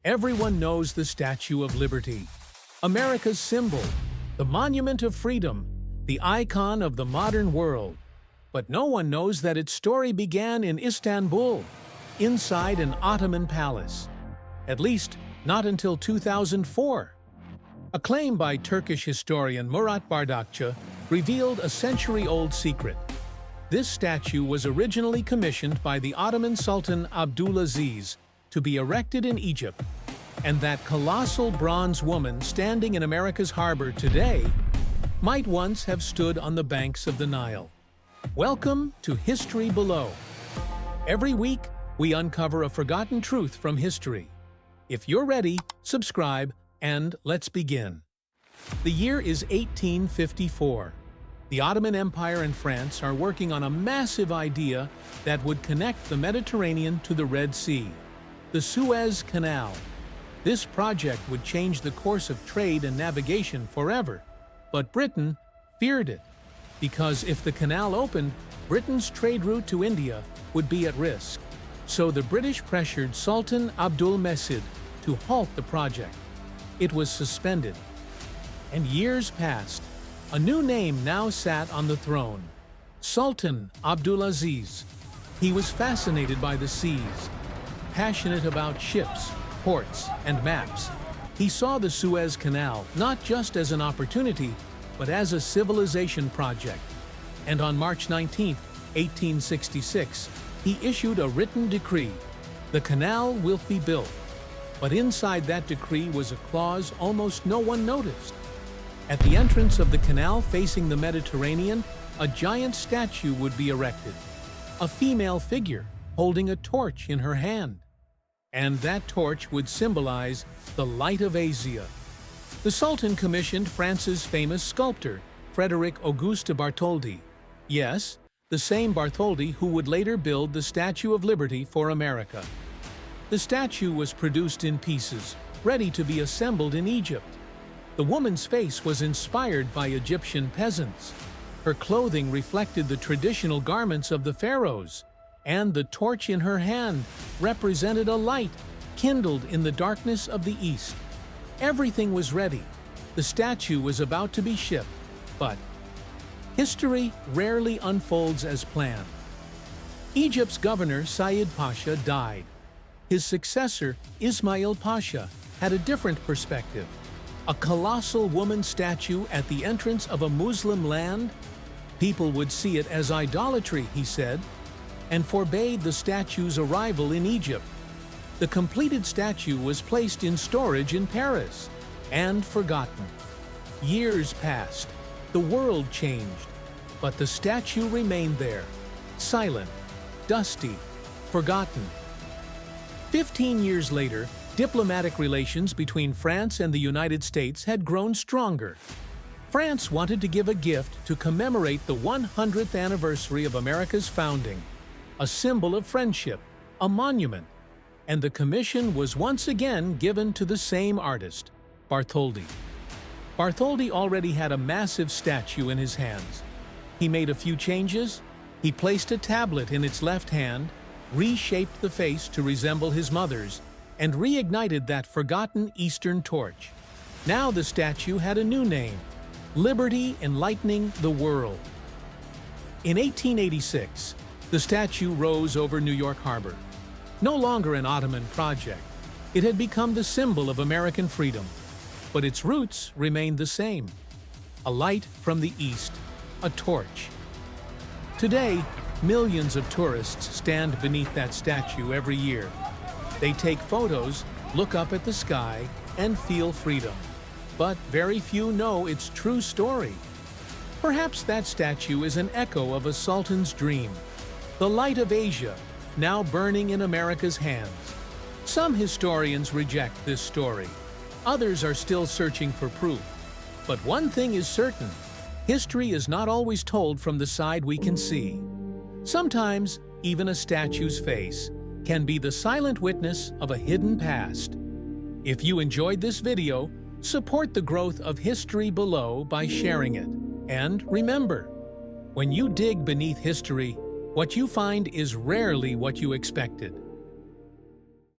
Everyone knows the Statue of Liberty, America's symbol, the monument of freedom, the icon of the modern world. But no one knows that its story began in Istanbul, inside an Ottoman palace. At least, not until 2004. A claim by Turkish historian Murat Bardakçı revealed a century-old secret. This statue was originally commissioned by the Ottoman Sultan Abdulaziz to be erected in Egypt, and that colossal bronze woman standing in America's harbor today might once have stood on the banks of the Nile. Welcome to History Below. Every week, we uncover a forgotten truth from history. If you're ready, subscribe, and let's begin. The year is 1854. The Ottoman Empire and France are working on a massive idea that would connect the Mediterranean to the Red Sea, the Suez Canal. This project would change the course of trade and navigation forever. But Britain feared it, because if the canal opened, Britain's trade route to India would be at risk. So the British pressured Sultan Abdulaziz to halt the project. It was suspended. And years passed. A new name now sat on the throne, Sultan Abdulaziz. He was fascinated by the seas, passionate about ships, ports, and maps. He saw the Suez Canal not just as an opportunity, but as a civilization project. And on March 19, 1866, he issued a written decree. The canal will be built. But inside that decree was a clause almost no one noticed. At the entrance of the canal facing the Mediterranean, a giant statue would be erected, a female figure holding a torch in her hand. And that torch would symbolize the light of Asia. The Sultan commissioned France's famous sculptor, Frederick Auguste Bartholdi. Yes, the same Bartholdi who would later build the Statue of Liberty for America. The statue was produced in pieces, ready to be assembled in Egypt. The woman's face was inspired by Egyptian peasants. Her clothing reflected the traditional garments of the pharaohs, and the torch in her hand represented a light kindled in the darkness of the east. Everything was ready. The statue was about to be shipped, but history rarely unfolds as planned. Egypt's governor, Said Pasha, died. His successor, Ismail Pasha, had a different perspective. A colossal woman statue at the entrance of a Muslim land? People would see it as idolatry, he said, and forbade the statue's arrival in Egypt. The completed statue was placed in storage in Paris and forgotten. Years passed. The world changed. But the statue remained there, silent, dusty, forgotten. 15 years later, diplomatic relations between France and the United States had grown stronger. France wanted to give a gift to commemorate the 100th anniversary of America's founding, a symbol of friendship, a monument, and the commission was once again given to the same artist, Bartholdi. Bartholdi already had a massive statue in his hands. He made a few changes. He placed a tablet in its left hand, reshaped the face to resemble his mother's, and reignited that forgotten Eastern torch. Now the statue had a new name, Liberty Enlightening the World. In 1886, the statue rose over New York Harbor. No longer an Ottoman project, it had become the symbol of American freedom. But its roots remained the same. A light from the east, a torch. Today, millions of tourists stand beneath that statue every year. They take photos, look up at the sky, and feel freedom. But very few know its true story. Perhaps that statue is an echo of a sultan's dream, the light of Asia, now burning in America's hands. Some historians reject this story. Others are still searching for proof. But one thing is certain, history is not always told from the side we can see. Sometimes, even a statue's face can be the silent witness of a hidden past. If you enjoyed this video, support the growth of History Below by sharing it. And remember, when you dig beneath history, what you find is rarely what you expected.